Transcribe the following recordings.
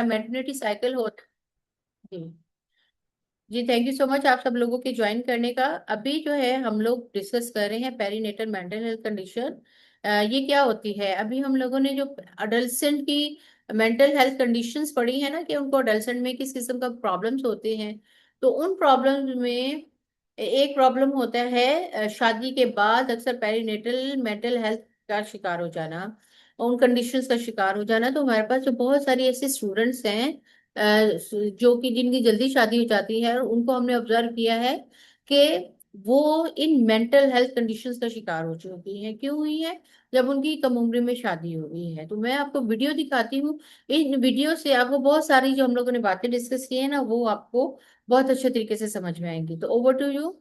Maternity cycle होता जी। जी, thank you so much आप सब लोगों के ज्वाइन करने का। अभी जो है हम लोग डिस्कस कर रहे हैं पेरीनेटल मेंटल हेल्थ कंडीशन। ये क्या होती है? अभी हम लोगों ने जो अडल्सेंट की मेंटल हेल्थ कंडीशंस पढ़ी है ना, कि उनको अडल्सेंट में किस किस्म का प्रॉब्लम्स होते हैं। तो उन प्रॉब्लम्स में एक प्रॉब्लम होता है शादी के बाद अक्सर पेरीनेटल मेंटल हेल्थ का शिकार हो जाना, उन कंडीशंस का शिकार हो जाना। तो हमारे पास जो बहुत सारी ऐसे स्टूडेंट्स हैं जो कि जिनकी जल्दी शादी हो जाती है, और उनको हमने ऑब्जर्व किया है कि वो इन मेंटल हेल्थ कंडीशंस का शिकार हो चुकी हैं। क्यों हुई है? जब उनकी कम उम्र में शादी हो गई है। तो मैं आपको वीडियो दिखाती हूँ। इन वीडियो से आपको बहुत सारी जो हम लोगों ने बातें डिस्कस की है ना, वो आपको बहुत अच्छे तरीके से समझ में आएंगी। तो ओवर टू यू।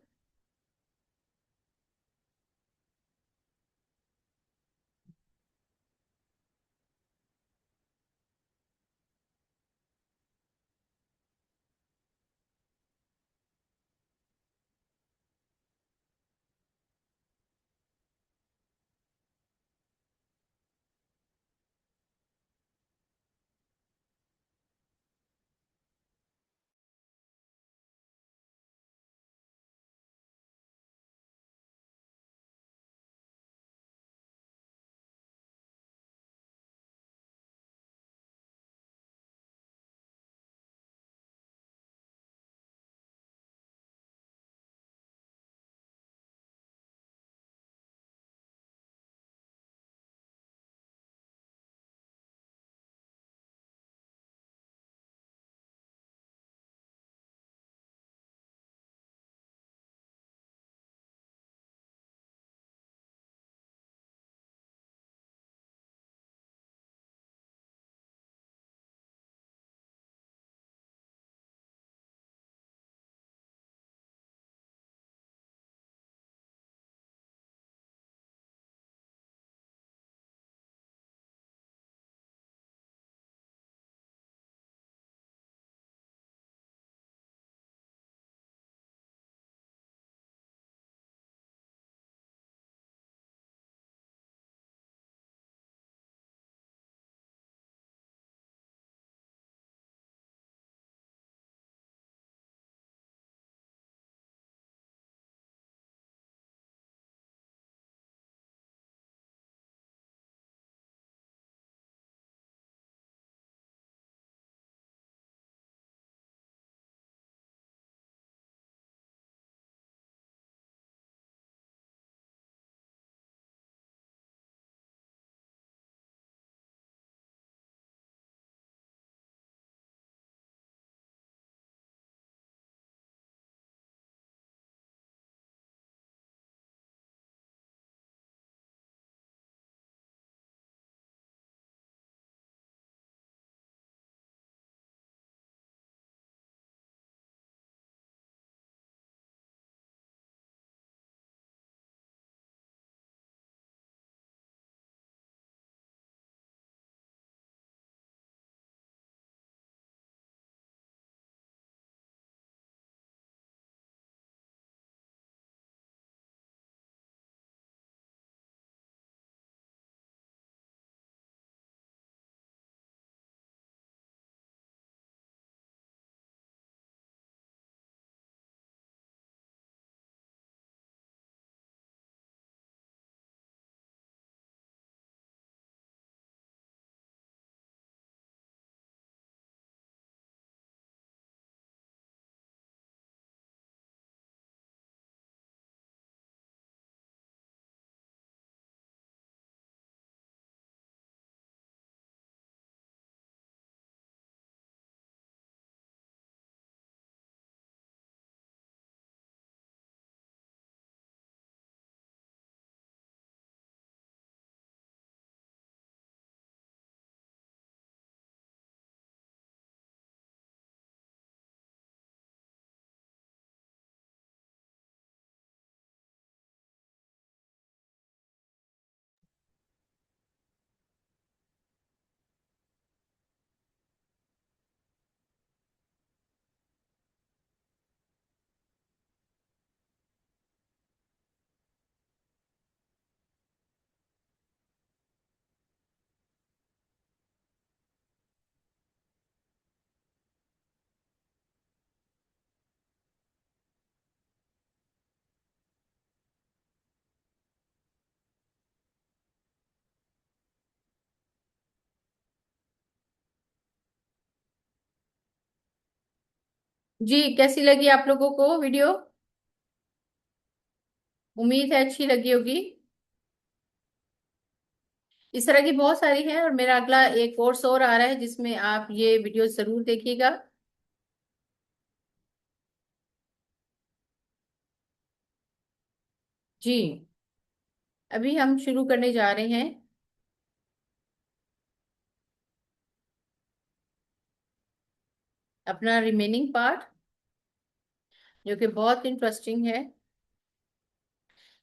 जी, कैसी लगी आप लोगों को वीडियो? उम्मीद है अच्छी लगी होगी। इस तरह की बहुत सारी है, और मेरा अगला एक कोर्स और आ रहा है जिसमें आप ये वीडियो जरूर देखिएगा। जी, अभी हम शुरू करने जा रहे हैं अपना रिमेनिंग पार्ट, जो कि बहुत इंटरेस्टिंग है।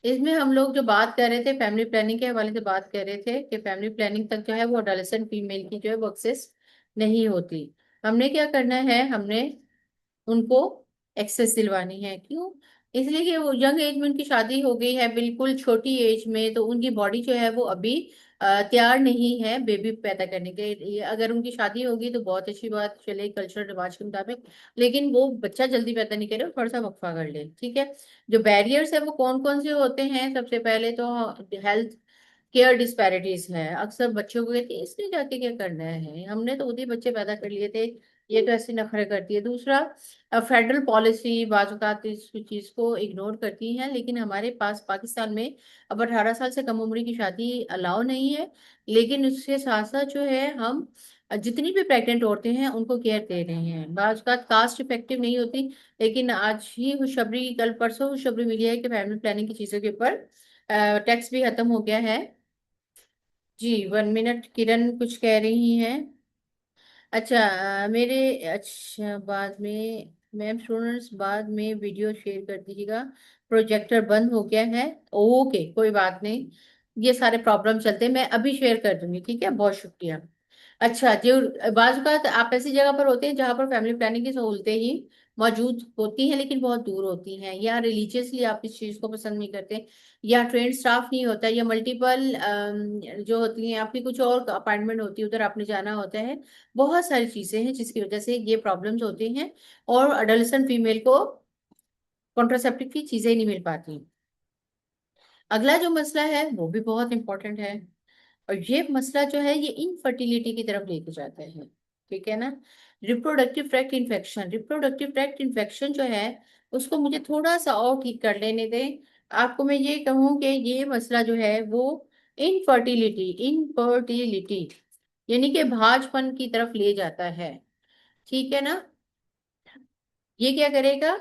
इसमें हम लोग जो बात कर रहे थे फैमिली प्लानिंग के हवाले से बात कर रहे थे कि फैमिली प्लानिंग तक जो है वो अडोलेसेंट फीमेल की जो है वो एक्सेस नहीं होती। हमने क्या करना है, हमने उनको एक्सेस दिलवानी है। क्यों? इसलिए कि वो यंग एज में उनकी शादी हो गई है, बिल्कुल छोटी एज में, तो उनकी बॉडी जो है वो अभी तैयार नहीं है बेबी पैदा करने के लिए। अगर उनकी शादी होगी तो बहुत अच्छी बात, चले कल्चर रिवाज के मुताबिक, लेकिन वो बच्चा जल्दी पैदा नहीं करे, थोड़ा सा वक्फा कर ले, ठीक है। जो बैरियर्स है वो कौन कौन से होते हैं? सबसे पहले तो हेल्थ केयर डिस्पैरिटीज है। अक्सर बच्चों को कहती है इसने जाके क्या करना है, हमने तो उतने बच्चे पैदा कर लिए थे, ये तो ऐसे नखरे करती है। दूसरा, फेडरल पॉलिसी बाजुकात इस चीज को इग्नोर करती है, लेकिन हमारे पास पाकिस्तान में अब 18 साल से कम उम्र की शादी अलाउ नहीं है। लेकिन उसके साथ साथ जो है हम जितनी भी प्रेग्नेंट औरतें हैं उनको केयर दे रहे हैं। बाजुकात कास्ट इफेक्टिव नहीं होती, लेकिन आज ही खुशखबरी, कल परसों खुशखबरी मिली है कि फैमिली प्लानिंग की चीजों के ऊपर टैक्स भी खत्म हो गया है। जी, 1 मिनट, किरण कुछ कह रही हैं। अच्छा, मेरे अच्छा बाद में मैम स्टूडेंट्स बाद में वीडियो शेयर कर दीजिएगा, प्रोजेक्टर बंद हो गया है। ओके, कोई बात नहीं, ये सारे प्रॉब्लम चलते हैं, मैं अभी शेयर कर दूंगी, ठीक है, बहुत शुक्रिया। अच्छा, जो बाज़ का आप ऐसी जगह पर होते हैं जहां पर फैमिली प्लानिंग की सहूलतें ही मौजूद होती हैं लेकिन बहुत दूर होती हैं, या रिलीजियसली आप इस चीज को पसंद नहीं करते, या ट्रेन स्टाफ नहीं होता, या मल्टीपल जो होती हैं आपकी कुछ और अपॉइंटमेंट होती है, उधर आपने जाना होता है। बहुत सारी चीजें हैं जिसकी वजह से ये प्रॉब्लम्स होती हैं, और अडोलेसेंट फीमेल को कॉन्ट्रासेप्टिव की चीजें नहीं मिल पाती। अगला जो मसला है वो भी बहुत इंपॉर्टेंट है, और ये मसला जो है ये इनफर्टिलिटी की तरफ लेके जाता है, ठीक है ना। Reproductive tract infection, reproductive tract infection जो है उसको मुझे थोड़ा सा और ठीक कर लेने दें। आपको मैं ये कहूँ कि ये मसला जो है वो इनफर्टिलिटी, इनफर्टिलिटी यानी कि भाजपन की तरफ ले जाता है, ठीक है ना। ये क्या करेगा?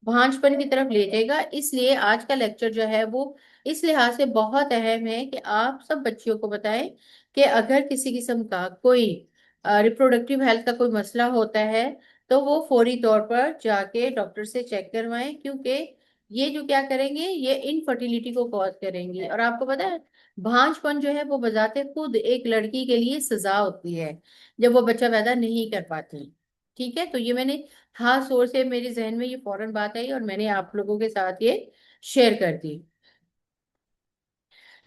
भांजपन की तरफ ले जाएगा। इसलिए आज का लेक्चर जो है वो इस लिहाज से बहुत अहम है कि आप सब बच्चियों को बताएं कि अगर किसी किस्म का कोई रिप्रोडक्टिव हेल्थ का कोई मसला होता है तो वो फौरी तौर पर जाके डॉक्टर से चेक करवाएं, क्योंकि ये जो क्या करेंगे ये इनफर्टिलिटी को कॉज करेंगे। और आपको पता है, भांजपन जो है वो बजाते खुद एक लड़की के लिए सजा होती है जब वो बच्चा पैदा नहीं कर पाती, ठीक है। तो ये मैंने खास तौर से मेरे जहन में ये फौरन बात आई और मैंने आप लोगों के साथ ये शेयर कर दी।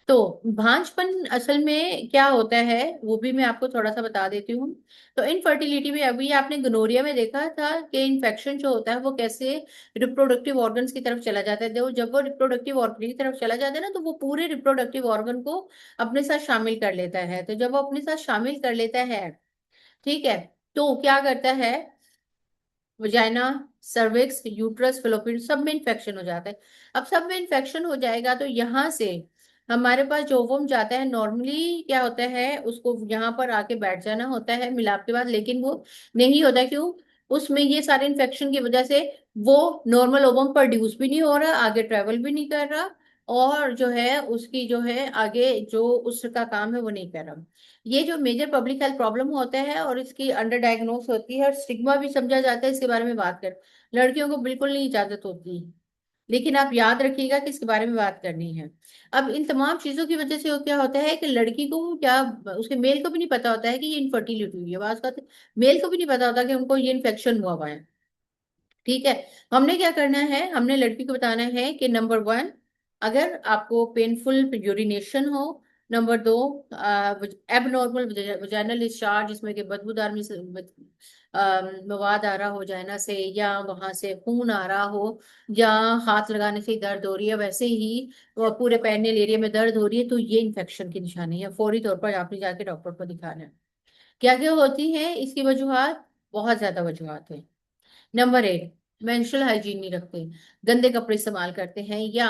तो भांजपन असल में क्या होता है वो भी मैं आपको थोड़ा सा बता देती हूँ। तो इनफर्टिलिटी में अभी आपने गनोरिया में देखा था कि इन्फेक्शन जो होता है वो कैसे रिप्रोडक्टिव ऑर्गन्स की तरफ चला जाता है। देखो, जब वो रिप्रोडक्टिव ऑर्गन की तरफ चला जाता है ना तो वो पूरे रिप्रोडक्टिव ऑर्गन को अपने साथ शामिल कर लेता है। तो जब वो अपने साथ शामिल कर लेता है, ठीक है, तो क्या करता है, वजाइना, सर्विक्स, यूट्रस, फेलोपियन सब में इन्फेक्शन हो जाता है। अब सब में इन्फेक्शन हो जाएगा तो यहाँ से हमारे पास जो ओवम जाता है, नॉर्मली क्या होता है उसको यहाँ पर आके बैठ जाना होता है मिलाप के बाद, लेकिन वो नहीं होता। क्यों? उसमें ये सारे इन्फेक्शन की वजह से वो नॉर्मल ओवम प्रोड्यूस भी नहीं हो रहा, आगे ट्रेवल भी नहीं कर रहा, और जो है उसकी जो है आगे जो उसका काम है वो नहीं कर रहा। ये जो मेजर पब्लिक हेल्थ प्रॉब्लम होता है और इसकी अंडर डायग्नोस होती है और स्टिग्मा भी समझा जाता है, इसके बारे में बात कर लड़कियों को बिल्कुल नहीं इजाजत होती, लेकिन आप याद रखिएगा कि इसके बारे में बात करनी है। अब इन तमाम चीजों की वजह से वो क्या होता है कि लड़की को क्या, उसके मेल को भी नहीं पता होता है कि ये इनफर्टिलिटी हुई है, बात करते मेल को भी नहीं पता होता कि उनको ये इन्फेक्शन हुआ हुआ है, ठीक है। हमने क्या करना है, हमने लड़की को बताना है कि नंबर वन, अगर आपको पेनफुल यूरिनेशन हो, नंबर दो, एबनॉर्मल वजाइनल डिस्चार्ज जिसमें कि बदबूदार में मवाद आ रहा हो जाना से, या वहां से खून आ रहा हो, या हाथ लगाने से ही दर्द हो रही है, वैसे ही वो पूरे पेनियल एरिया में दर्द हो रही है, तो ये इन्फेक्शन की निशानी है, फौरी तौर पर आपने जाके डॉक्टर को दिखाना है। क्या क्या होती है इसकी वजूहत? बहुत ज्यादा वजूहत है। नंबर 1, मेंस्ट्रुअल हाइजीन नहीं रखते, गंदे कपड़े इस्तेमाल करते हैं, या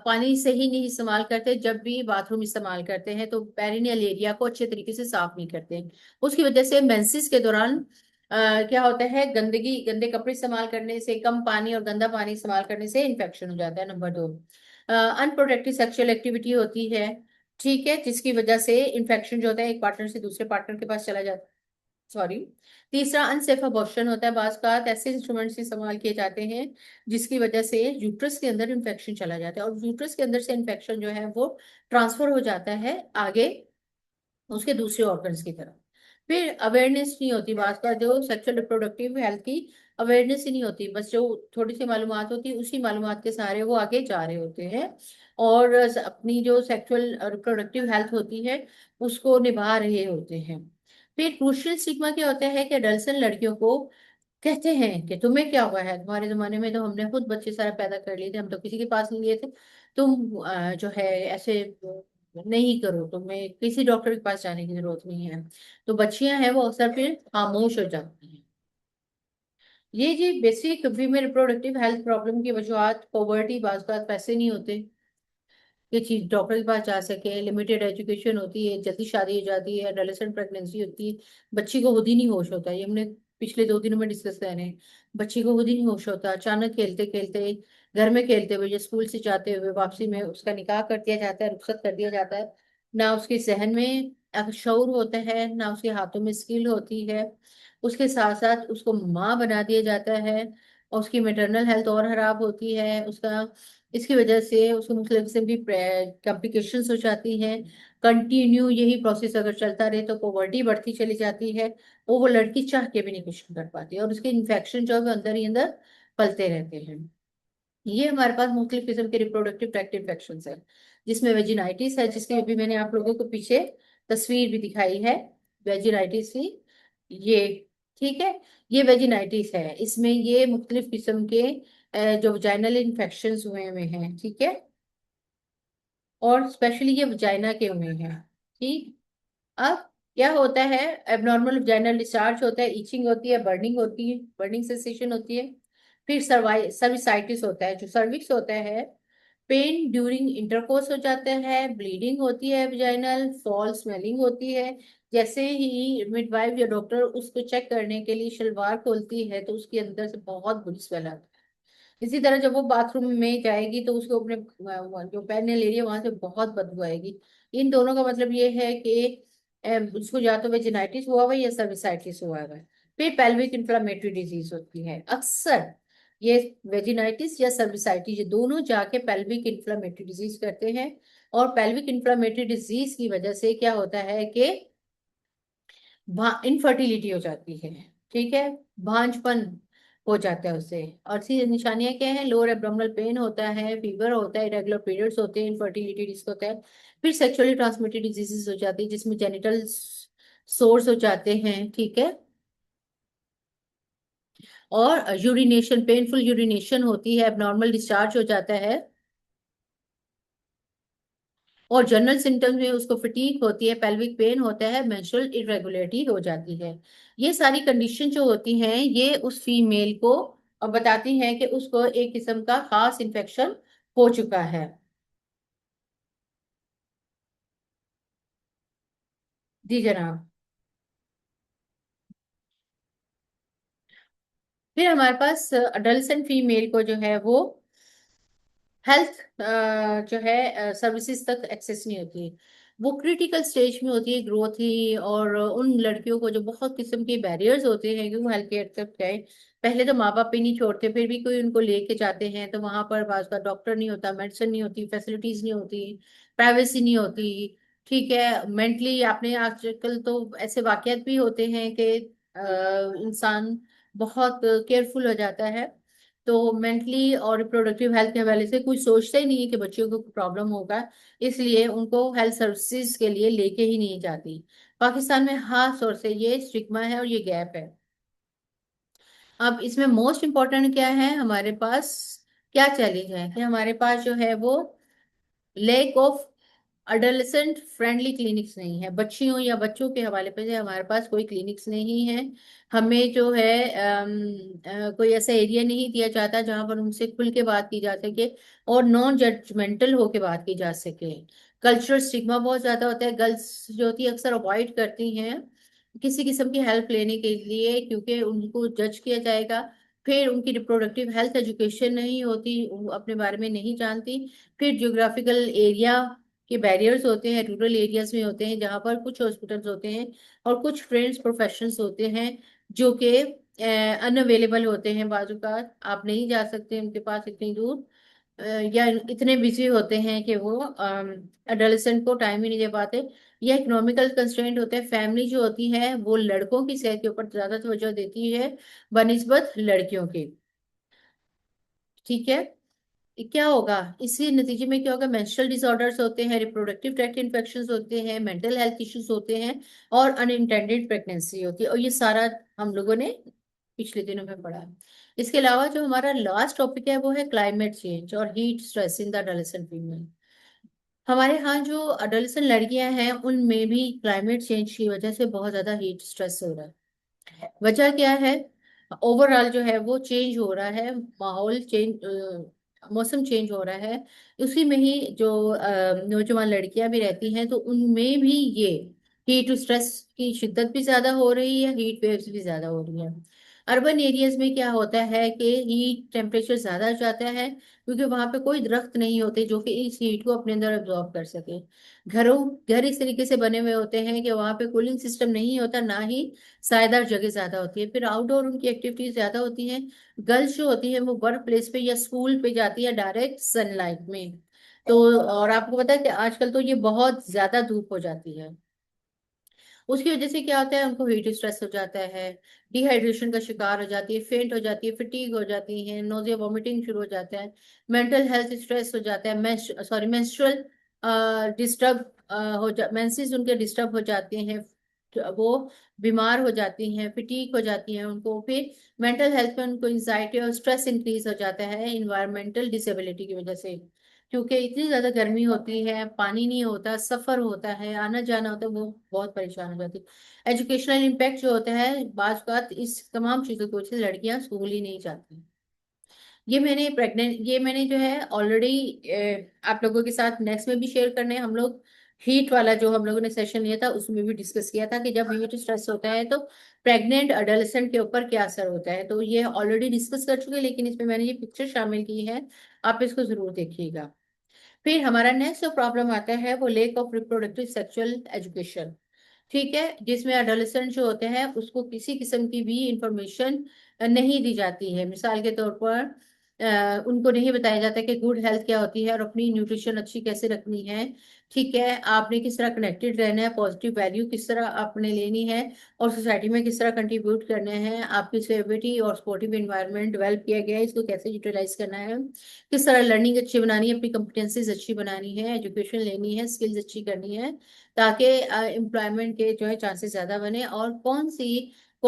पानी सही नहीं इस्तेमाल करते, जब भी बाथरूम इस्तेमाल करते हैं तो पेरिनियल एरिया को अच्छे तरीके से साफ नहीं करते। उसकी वजह से मेंसेस के दौरान क्या होता है, गंदगी, गंदे कपड़े इस्तेमाल करने से, कम पानी और गंदा पानी इस्तेमाल करने से इन्फेक्शन हो जाता है। नंबर 2, अनप्रोटेक्टेड सेक्सुअल एक्टिविटी होती है, ठीक है, जिसकी वजह से इन्फेक्शन जो होता है एक पार्टनर से दूसरे पार्टनर के पास चला जाता है। सॉरी। तीसरा, अनसेफ अबॉर्शन होता है, बाज का ऐसे इंस्ट्रूमेंट्स इस्तेमाल किए जाते हैं जिसकी वजह से यूट्रस के अंदर इन्फेक्शन चला जाता है, और यूट्रस के अंदर से इन्फेक्शन जो है वो ट्रांसफर हो जाता है आगे उसके दूसरे ऑर्गन्स की तरफ। फिर अवेयरनेस नहीं होती, बात का जो सेक्सुअल रिप्रोडक्टिव हेल्थ की अवेयरनेस ही नहीं होती, बस जो थोड़ी सी मालूमात होती है उसी मालूमात के सहारे वो आगे जा रहे होते हैं, और अपनी जो सेक्सुअल रिप्रोडक्टिव हेल्थ होती है उसको निभा रहे होते हैं। फिर क्रूशियल स्टिग्मा क्या होता है कि अडल्सन लड़कियों को कहते हैं कि तुम्हें क्या हुआ है, तुम्हारे जमाने में तो हमने खुद बच्चे सारा पैदा कर लिए थे, हम तो किसी के पास नहीं गए थे, तुम जो है ऐसे नहीं करो, तुम्हें किसी डॉक्टर के पास जाने की जरूरत नहीं है। तो बच्चियां हैं वो अक्सर फिर खामोश हो जाती हैं। ये जी basic female reproductive health problem की वजूहत, पॉवर्टी, बाज़ पैसे नहीं होते ये चीज डॉक्टर के पास जा सके, लिमिटेड एजुकेशन होती है, जल्दी शादी हो जाती है, एडोलेसेंट प्रेगनेंसी होती है, बच्ची को खुद ही नहीं होश होता, ये हमने पिछले 2 दिनों में डिस्कस कर रहे हैं। बच्ची को खुद ही नहीं होश होता, अचानक खेलते खेलते, घर में खेलते हुए, या स्कूल से जाते हुए वापसी में उसका निकाह कर दिया जाता है, रुखसत कर दिया जाता है। ना उसके जहन में शऊर होता है, ना उसके हाथों में स्किल होती है, उसके साथ साथ उसको माँ बना दिया जाता है, और उसकी मेटरनल हेल्थ और खराब होती है उसका। इसकी वजह से उसको मुख्तलिफ किस्म की कॉम्प्लिकेशंस हो जाती हैं। कंटिन्यू यही प्रोसेस अगर चलता रहे तो पॉवर्टी बढ़ती चली जाती है, वो लड़की चाह के भी नहीं कुछ कर पाती, और उसके इन्फेक्शन जो है वो अंदर ही अंदर पलते रहते हैं। ये हमारे पास मुख्तलिफ किस्म के रिप्रोडक्टिव ट्रैक्ट इन्फेक्शन है, जिसमें वेजिनाइटिस है, जिसकी अभी मैंने आप लोगों को पीछे तस्वीर भी दिखाई है वेजिनाइटिस की। ये, ठीक है, ये वेजिनाइटिस है, इसमें ये मुख्तलिफ किस्म के जो वजाइनल इन्फेक्शन हुए हुए हैं, ठीक है, और स्पेशली ये वजाइना के हुए हैं। ठीक। अब क्या होता है, एबनॉर्मल वजाइनल डिस्चार्ज होता है, इचिंग होती है, बर्निंग होती है, बर्निंग सेंसेशन होती है। फिर सर्विसाइटिस होता है, जो सर्विक्स होता है, पेन ड्यूरिंग इंटरकोर्स हो जाता है, ब्लीडिंग होती है वजाइनल, फॉल स्मेलिंग होती है। जैसे ही मिडवाइफ या डॉक्टर उसको चेक करने के लिए शलवार खोलती है तो उसके अंदर से बहुत बुरी स्मेल आती है। इसी तरह जब वो बाथरूम में जाएगी तो उसको अपने जो पेनियल एरिया वहां से बहुत बदबू आएगी। इन दोनों का मतलब ये है कि उसको या तो वेजिनाइटिस हुआ हुआ है या सर्विसाइटिस हुआ हुआ है। फिर पेल्विक इन्फ्लामेटरी डिजीज होती है अक्सर, ये वेजिनाइटिस या सर्विसाइटिस ये दोनों जाके पेल्विक इन्फ्लामेटरी डिजीज करते हैं, और पेल्विक इन्फ्लामेटरी डिजीज की वजह से क्या होता है कि इनफर्टिलिटी हो जाती है, ठीक है, भांजपन हो जाता है उससे। और सी निशानियां क्या है, लोअर एब्डोमिनल पेन होता है, फीवर होता है, इरेगुलर पीरियड्स होते हैं, इनफर्टिलिटी रिस्क होता है। फिर सेक्सुअली ट्रांसमिटेड डिजीजेस हो जाती है जिसमें जेनिटल सोर्स हो जाते हैं, ठीक है, और यूरिनेशन, पेनफुल यूरिनेशन होती है, एबनॉर्मल डिस्चार्ज हो जाता है, और जनरल सिम्टम्स में उसको फटीग होती है, पेल्विक पेन होता है, मेंस्ट्रुअल इरेगुलरिटी हो जाती है। ये सारी कंडीशन जो होती हैं ये उस फीमेल को बताती हैं कि उसको एक किस्म का खास इन्फेक्शन हो चुका है। जी जनाब। फिर हमारे पास अडल्ट फीमेल को जो है वो हेल्थ जो है सर्विसेज तक एक्सेस नहीं होती, वो क्रिटिकल स्टेज में होती है ग्रोथ ही, और उन लड़कियों को जो बहुत किस्म के बैरियर्स होते हैं कि वो हेल्थ केयर तक जाए। पहले तो माँ बाप भी नहीं छोड़ते, फिर भी कोई उनको लेके जाते हैं तो वहां पर बाज का डॉक्टर नहीं होता, मेडिसिन नहीं होती, फैसिलिटीज नहीं होती, प्राइवेसी नहीं होती, ठीक है। मेंटली आपने आजकल तो ऐसे वाकयात भी होते हैं कि इंसान बहुत केयरफुल हो जाता है, तो मेंटली और रिप्रोडक्टिव हेल्थ के हवाले से कोई सोचता ही नहीं है कि बच्चों को प्रॉब्लम होगा, इसलिए उनको हेल्थ सर्विसेज के लिए लेके ही नहीं जाती। पाकिस्तान में खास तौर से ये स्टिग्मा है और ये गैप है। अब इसमें मोस्ट इम्पोर्टेंट क्या है हमारे पास, क्या चैलेंज है कि हमारे पास जो है वो lake of adolescent friendly clinics नहीं है, बच्चियों या बच्चों के हवाले पे हमारे पास कोई क्लिनिक्स नहीं है। हमें जो है कोई ऐसा एरिया नहीं दिया जाता जहां पर उनसे खुल के बात की जा सके और नॉन जजमेंटल होके बात की जा सके। कल्चरल स्टिग्मा बहुत ज्यादा होता है, गर्ल्स जो होती है अक्सर अवॉइड करती हैं किसी किस्म की हेल्प लेने के लिए, क्योंकि उनको जज किया जाएगा। फिर उनकी रिप्रोडक्टिव हेल्थ एजुकेशन नहीं होती, वो अपने बारे में नहीं जानती। फिर ज्योग्राफिकल एरिया के बैरियर्स होते हैं, रूरल एरियाज में होते हैं जहाँ पर कुछ हॉस्पिटल्स होते हैं और कुछ ट्रेन्ड प्रोफेशनल्स होते हैं जो कि अनअवेलेबल होते हैं। बाजू का आप नहीं जा सकते उनके पास इतनी दूर, या इतने बिजी होते हैं कि वो अडोलेसेंट को टाइम ही नहीं दे पाते, या इकोनॉमिकल कंस्ट्रेंट होते हैं। फैमिली जो होती है वो लड़कों की सेहत के ऊपर ज्यादा तवज्जो देती है बनिस्बत लड़कियों के। ठीक है, क्या होगा इसी नतीजे में, क्या होगा, मेंस्ट्रुअल डिसऑर्डर्स होते हैं, रिप्रोडक्टिव ट्रैक्ट इन्फेक्शंस होते हैं, मेंटल हेल्थ इश्यूज होते हैं और अनइंटेंडेड प्रेगनेंसी होती है। और ये सारा हम लोगों ने पिछले दिनों में पढ़ा है। इसके अलावा जो हमारा लास्ट टॉपिक है वो है क्लाइमेट चेंज और heat stress in the adolescent female. हमारे यहाँ जो अडोलेसेंट लड़कियां हैं उनमें भी क्लाइमेट चेंज की वजह से बहुत ज्यादा हीट स्ट्रेस हो रहा है। वजह क्या है, ओवरऑल जो है वो चेंज हो रहा है, माहौल चेंज, मौसम चेंज हो रहा है। उसी में ही जो नौजवान लड़कियां भी रहती हैं तो उनमें भी ये हीट स्ट्रेस की शिद्दत भी ज्यादा हो रही है, हीट वेव्स भी ज्यादा हो रही है। अर्बन एरियाज में क्या होता है कि हीट टेम्परेचर ज्यादा हो जाता है क्योंकि वहां पे कोई दरख्त नहीं होते जो कि इस हीट को अपने अंदर एब्जॉर्ब कर सके। घरों घर इस तरीके से बने हुए होते हैं कि वहां पे कूलिंग सिस्टम नहीं होता, ना ही सायदार जगह ज्यादा होती है। फिर आउटडोर उनकी एक्टिविटीज ज्यादा होती हैं। गर्ल्स जो होती है वो वर्क प्लेस पे या स्कूल पे जाती है डायरेक्ट सनलाइट में। तो और आपको पता है कि आजकल तो ये बहुत ज्यादा धूप हो जाती है, उसकी वजह से क्या होता है, उनको हीट स्ट्रेस हो जाता है, डिहाइड्रेशन का शिकार हो जाती है, फेंट हो जाती है, फिटीग हो जाती है, नोजिया वॉमिटिंग शुरू हो जाता है, मेंटल हेल्थ स्ट्रेस हो जाता है, मेंस्ट्रुअल डिस्टर्ब हो जा मेंसेस उनके डिस्टर्ब हो जाते हैं, तो वो बीमार हो जाती हैं, फिटीक हो जाती हैं उनको। फिर मेंटल हेल्थ में उनको एंजाइटी और स्ट्रेस इंक्रीज हो जाता है इन्वायरमेंटल डिसेबिलिटी की वजह से, क्योंकि इतनी ज्यादा गर्मी होती है, पानी नहीं होता, सफर होता है, आना जाना होता है, वो बहुत परेशान हो जाती है। एजुकेशनल इम्पैक्ट जो होता है, बात बात इस तमाम चीजों की वजह से लड़कियां स्कूल ही नहीं जाती। ये मैंने जो है ऑलरेडी आप लोगों के साथ नेक्स्ट में भी शेयर करने हैं। हम लोग हीट वाला जो हम लोगों ने सेशन लिया था उसमें भी डिस्कस किया था कि जब हीट स्ट्रेस होता है तो प्रेग्नेंट अडोलेसेंट के ऊपर क्या असर होता है, तो ये ऑलरेडी डिस्कस कर चुके हैं, लेकिन इसमें मैंने ये पिक्चर शामिल की है, आप इसको जरूर देखिएगा। फिर हमारा नेक्स्ट जो प्रॉब्लम आता है वो lake of reproductive sexual education. ठीक है, जिसमें अडोलेसेंट जो होते हैं उसको किसी किस्म की भी इंफॉर्मेशन नहीं दी जाती है। मिसाल के तौर पर उनको नहीं बताया जाता कि गुड हेल्थ क्या होती है और अपनी न्यूट्रिशन अच्छी कैसे रखनी है। ठीक है, आपने किस तरह कनेक्टेड रहना है, पॉजिटिव वैल्यू किस तरह आपने लेनी है और सोसाइटी में किस तरह कंट्रीब्यूट करने हैं, आपकी सेफ्टी और सपोर्टिव एनवायरनमेंट डेवलप किया गया है, इसको कैसे यूटिलाइज करना है, किस तरह लर्निंग अच्छी बनानी है, अपनी कॉम्पिटेंसीज अच्छी बनानी है, एजुकेशन लेनी है, स्किल्स अच्छी करनी है, ताकि एम्प्लॉयमेंट के जो है चांसेस ज्यादा बने। और कौन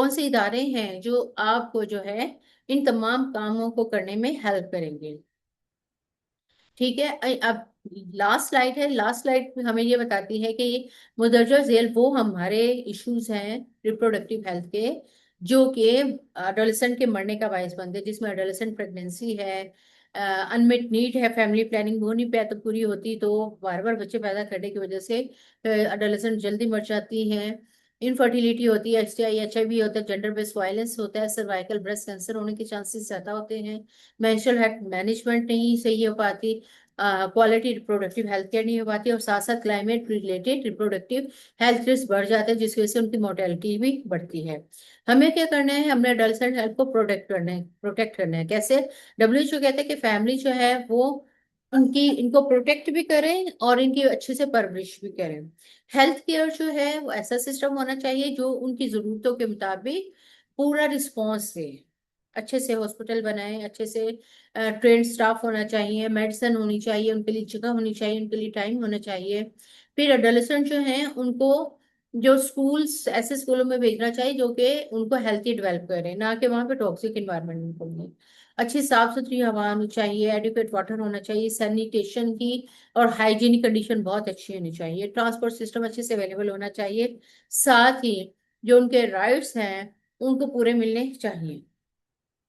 से इदारे हैं जो आपको जो है इन तमाम कामों को करने में हेल्प करेंगे। ठीक है, अब लास्ट स्लाइड है, लास्ट स्लाइड हमें ये बताती है कि ये मुदर्जा झेल वो हमारे इश्यूज हैं रिप्रोडक्टिव हेल्थ के जो कि अडोलेसेंट के मरने का बायस बनते हैं, जिसमें अडोलेसेंट प्रेगनेंसी है, अनमेट नीड है, फैमिली प्लानिंग वो नहीं तो पूरी होती, तो बार बार बच्चे पैदा करने की वजह से अडोलेसेंट जल्दी मर जाती हैं। इनफर्टिलिटी होती है, एसटीआई एचआईवी होता है, जेंडर बेस्ड वायलेंस होता है, सर्वाइकल ब्रेस्ट कैंसर होने के चांसेस ज्यादा होते हैं, मेंस्ट्रुअल हेल्थ मैनेजमेंट नहीं सही हो पाती, क्वालिटी रिप्रोडक्टिव हेल्थ केयर नहीं हो पाती, और साथ साथ climate related reproductive health risk बढ़ जाते हैं जिसकी वजह से उनकी मोर्टेलिटी भी बढ़ती है। हमें क्या करना है, हमने अडल्ट हेल्थ को प्रोटेक्ट करना है। कैसे? डब्ल्यूएचओ कहते हैं कि फैमिली जो है वो उनकी इनको प्रोटेक्ट भी करें और इनकी अच्छे से परवरिश भी करें। हेल्थ केयर जो है वो ऐसा सिस्टम होना चाहिए जो उनकी जरूरतों के मुताबिक पूरा रिस्पॉन्स दे। अच्छे से हॉस्पिटल बनाए, अच्छे से ट्रेन स्टाफ होना चाहिए, मेडिसिन होनी चाहिए, उनके लिए जगह होनी चाहिए, उनके लिए टाइम होना चाहिए। फिर एडोलेसेंट जो है उनको जो स्कूल्स ऐसे स्कूलों में भेजना चाहिए जो कि उनको हेल्थी डेवलप करें, ना कि वहां पे टॉक्सिक इन्वायरमेंट होंगे। अच्छी साफ सुथरी हवा होनी चाहिए, एडिक्वेट वाटर होना चाहिए, सैनिटेशन की और हाइजीनिक कंडीशन बहुत अच्छी होनी चाहिए, ट्रांसपोर्ट सिस्टम अच्छे से अवेलेबल होना चाहिए। साथ ही जो उनके राइट्स हैं उनको पूरे मिलने चाहिए।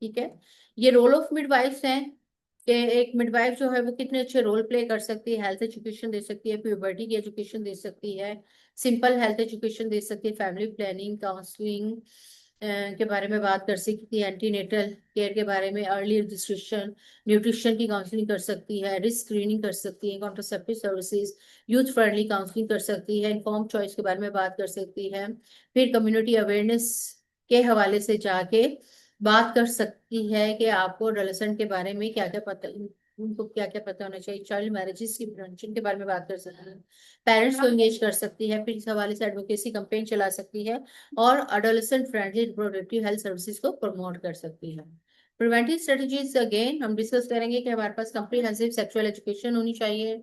ठीक है। ये रोल ऑफ मिडवाइफ्स हैं कि एक मिडवाइफ जो है वो कितने अच्छे रोल प्ले कर सकती है, हेल्थ एजुकेशन दे सकती है, प्यूबर्टी की एजुकेशन दे सकती है, सिंपल हेल्थ एजुकेशन दे सकती है, फैमिली प्लानिंग काउंसलिंग के बारे में बात कर सकती है, एंटीनेटल केयर के बारे में, अर्ली रजिस्ट्रेशन, न्यूट्रिशन की काउंसलिंग कर सकती है, रिस्क स्क्रीनिंग कर सकती है, contraceptive services, youth friendly counselling कर सकती है, इन्फॉर्म चॉइस के बारे में बात कर सकती है। फिर कम्युनिटी अवेयरनेस के हवाले से जाके बात कर सकती है कि आपको एडोलेसेंट के बारे में क्या क्या पता, उनको क्या क्या पता होना चाहिए, चाइल्ड मैरिजेस की प्रिवेंशन के बारे में बात कर सकती है, पेरेंट्स को एंगेज कर सकती है, फिर इस हवाले से एडवोकेसी कैंपेन चला सकती है और adolescent friendly reproductive health services को प्रमोट कर सकती है। प्रिवेंटिव स्ट्रेटजीज अगेन हम डिस्कस करेंगे कि हमारे पास कंप्रीहेंसिव सेक्सुअल एजुकेशन होनी चाहिए।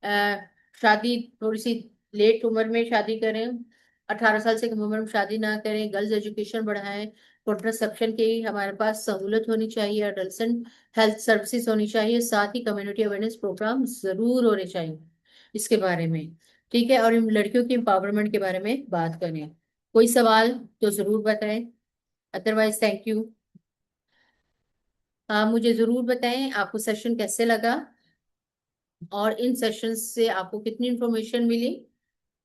अ, शादी थोड़ी सी लेट उम्र में शादी करें, 18 साल से कम उम्र में शादी ना करें, गर्ल्स एजुकेशन बढ़ाएं, कॉन्ट्रासेप्शन की हमारे पास सहूलत होनी चाहिए, एडल्ट हेल्थ सर्विसेज होनी चाहिए, साथ ही कम्युनिटी अवेयरनेस प्रोग्राम जरूर होने चाहिए इसके बारे में। ठीक है। और इन लड़कियों की एम्पावरमेंट के बारे में बात करें। कोई सवाल तो जरूर बताएं, अदरवाइज थैंक यू। मुझे जरूर बताएं आपको सेशन कैसे लगा और इन सेशन से आपको कितनी इंफॉर्मेशन मिली,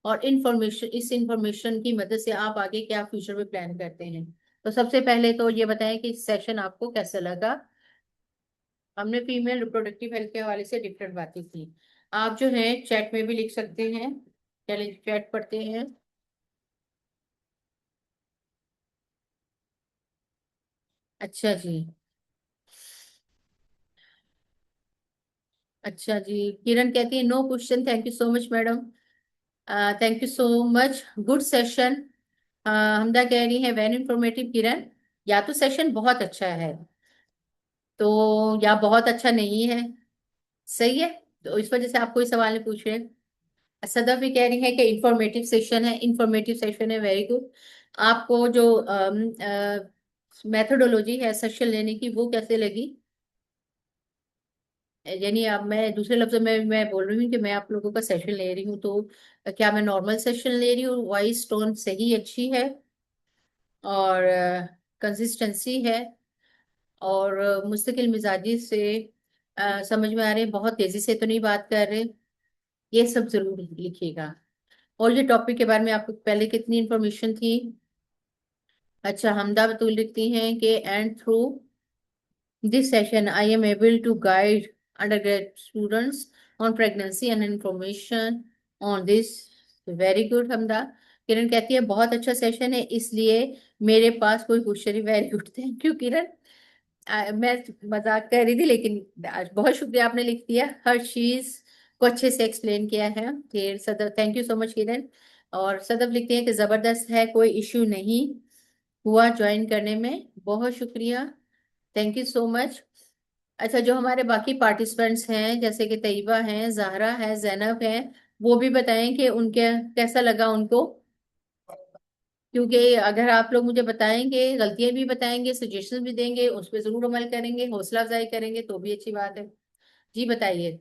और इंफॉर्मेशन इस इंफॉर्मेशन की मदद से आप आगे क्या फ्यूचर में प्लान करते हैं। तो सबसे पहले तो ये बताएं कि सेशन आपको कैसा लगा। हमने फीमेल रिप्रोडक्टिव हेल्थ के हवाले से डिफरेंट बातें की। आप जो है चैट में भी लिख सकते हैं, चलिए चैट पढ़ते हैं। अच्छा जी। अच्छा जी, किरण कहती है no question, thank you so much madam. Thank you so much, good session. Hamda कह रही है वेरी इंफॉर्मेटिव किरण। या तो सेशन बहुत अच्छा है, तो या बहुत अच्छा नहीं है। सही है। तो इस वजह से आप कोई सवाल नहीं पूछ रहे। सदफ भी कह रही है कि इंफॉर्मेटिव सेशन है, इंफॉर्मेटिव सेशन है, वेरी गुड। आपको जो मेथोडोलॉजी है सेशन लेने की वो कैसे लगी? यानी अब मैं दूसरे लफ्जों में मैं बोल रही हूँ कि मैं आप लोगों का सेशन ले रही हूँ, तो क्या मैं नॉर्मल सेशन ले रही हूँ, वॉइस टोन सही अच्छी है और कंसिस्टेंसी है और मुस्तकिल मिजाजी से समझ में आ रहे हैं, बहुत तेजी से तो नहीं बात कर रहे, ये सब जरूर लिखिएगा। और ये टॉपिक के बारे में आपको पहले कितनी इंफॉर्मेशन थी? अच्छा, हमदा बतूल लिखती हैं कि and through this session I am able to guide undergrad students on pregnancy and information on this. Very good Hamda. Kiran कहती है बहुत अच्छा सेशन है इसलिए मेरे पास कोई क्वेश्चन नहीं। वेरी गुड, थैंक यू किरण। मैं मजाक कर रही थी लेकिन आज बहुत शुक्रिया, आपने लिख दिया, हर चीज को अच्छे से एक्सप्लेन किया है। फिर सदर थैंक यू सो मच किरण। और सदब लिखते हैं कि जबरदस्त है, कोई इश्यू नहीं हुआ ज्वाइन करने में, बहुत शुक्रिया, थैंक यू सो मच। अच्छा, जो हमारे बाकी पार्टिसिपेंट्स हैं जैसे कि तैयबा हैं, जहरा है, जैनब है, वो भी बताएं कि उनके कैसा लगा उनको। क्योंकि अगर आप लोग मुझे बताएंगे, गलतियां भी बताएंगे, सजेशन भी देंगे, उस पर जरूर अमल करेंगे, हौसला अफजाई करेंगे तो भी अच्छी बात है। जी बताइए।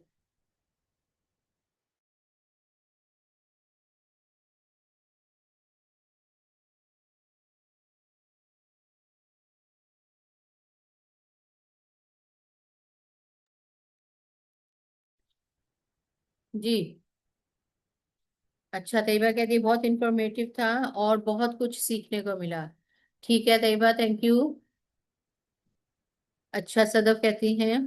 जी। अच्छा, तैयबा कहती है बहुत इंफॉर्मेटिव था और बहुत कुछ सीखने को मिला। ठीक है तैयबा, थैंक यू। अच्छा, सदफ कहती हैं।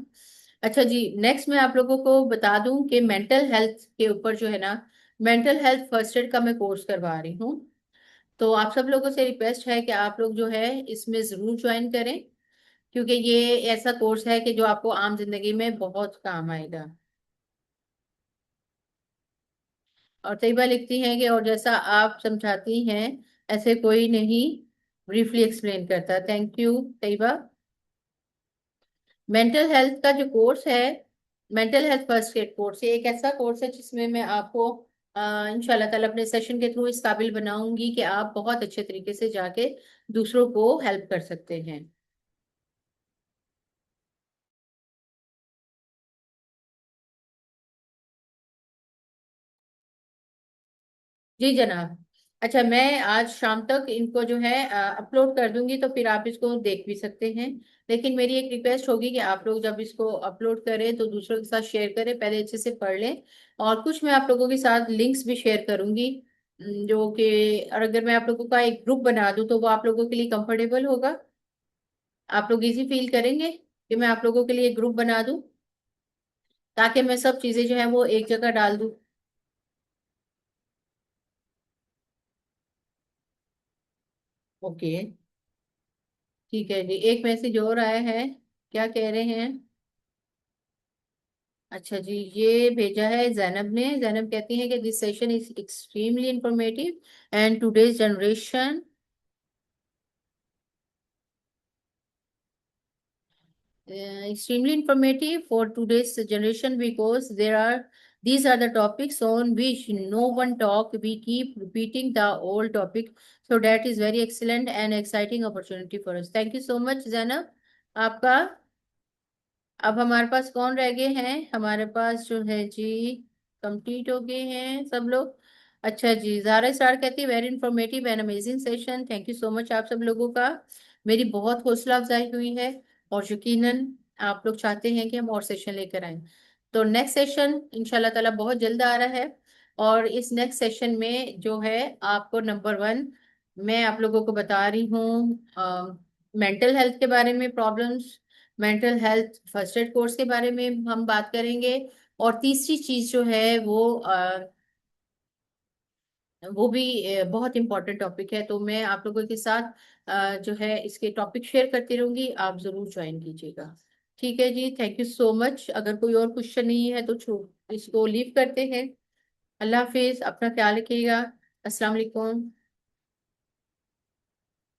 अच्छा जी, नेक्स्ट मैं आप लोगों को बता दूं कि मेंटल हेल्थ के ऊपर जो है ना, मेंटल हेल्थ फर्स्ट एड का मैं कोर्स करवा रही हूँ। तो आप सब लोगों से रिक्वेस्ट है कि आप लोग जो है इसमें जरूर ज्वाइन करें, क्योंकि ये ऐसा कोर्स है कि जो आपको आम जिंदगी में बहुत काम आएगा। और तैयबा लिखती हैं कि और जैसा आप समझाती हैं ऐसे कोई नहीं ब्रीफली एक्सप्लेन करता। Thank you Tayyaba. Mental health का जो कोर्स है, mental health first aid course, ये एक ऐसा कोर्स है जिसमें मैं आपको इंशाल्लाह ताला अपने सेशन के थ्रू इस काबिल बनाऊंगी कि आप बहुत अच्छे तरीके से जाके दूसरों को हेल्प कर सकते हैं। जी जनाब। अच्छा, मैं आज शाम तक इनको जो है अपलोड कर दूंगी, तो फिर आप इसको देख भी सकते हैं। लेकिन मेरी एक रिक्वेस्ट होगी कि आप लोग जब इसको अपलोड करें तो दूसरों के साथ शेयर करें, पहले अच्छे से पढ़ लें। और कुछ मैं आप लोगों के साथ लिंक्स भी शेयर करूंगी, जो कि, और अगर मैं आप लोगों का एक ग्रुप बना दूं तो वो आप लोगों के लिए कंफर्टेबल होगा। आप लोग इजी फील करेंगे कि मैं आप लोगों के लिए एक ग्रुप बना दूं, ताकि मैं सब चीजें जो है वो एक जगह डाल दूं। ओके। ठीक है जी, एक मैसेज और आया है। क्या कह रहे हैं? अच्छा जी, ये भेजा है जैनब ने। जैनब कहती है कि this session is extremely informative and today's generation, extremely informative for today's generation, because there are these are the topics on which no one talk. We keep repeating the old topic, so that is very excellent and exciting opportunity for us. Thank you so much Zainab आपका। अब हमारे पास कौन रह गए हैं? हमारे पास जो है जी, कंप्लीट हो गए हैं सब लोग। अच्छा जी, जारा स्टार कहती है very informative and amazing session, thank you so much आप सब लोगों का। मेरी बहुत हौसला अफजाई हुई है, और यकीनन आप लोग चाहते हैं कि हम और सेशन लेकर आए। तो नेक्स्ट सेशन इंशाल्लाह ताला बहुत जल्द आ रहा है। और इस नेक्स्ट सेशन में जो है, आपको नंबर वन, मैं आप लोगों को बता रही हूँ मेंटल हेल्थ के बारे में, problems, mental health first aid course के बारे में हम बात करेंगे। और तीसरी चीज जो है वो भी बहुत इंपॉर्टेंट टॉपिक है, तो मैं आप लोगों के साथ जो है इसके टॉपिक शेयर करती रहूंगी, आप जरूर ज्वाइन कीजिएगा। ठीक है जी, थैंक यू सो मच। अगर कोई और क्वेश्चन नहीं है तो इसको लीव करते हैं। अल्लाह हाफिज, अपना ख्याल रखिएगा। अस्सलाम वालेकुम।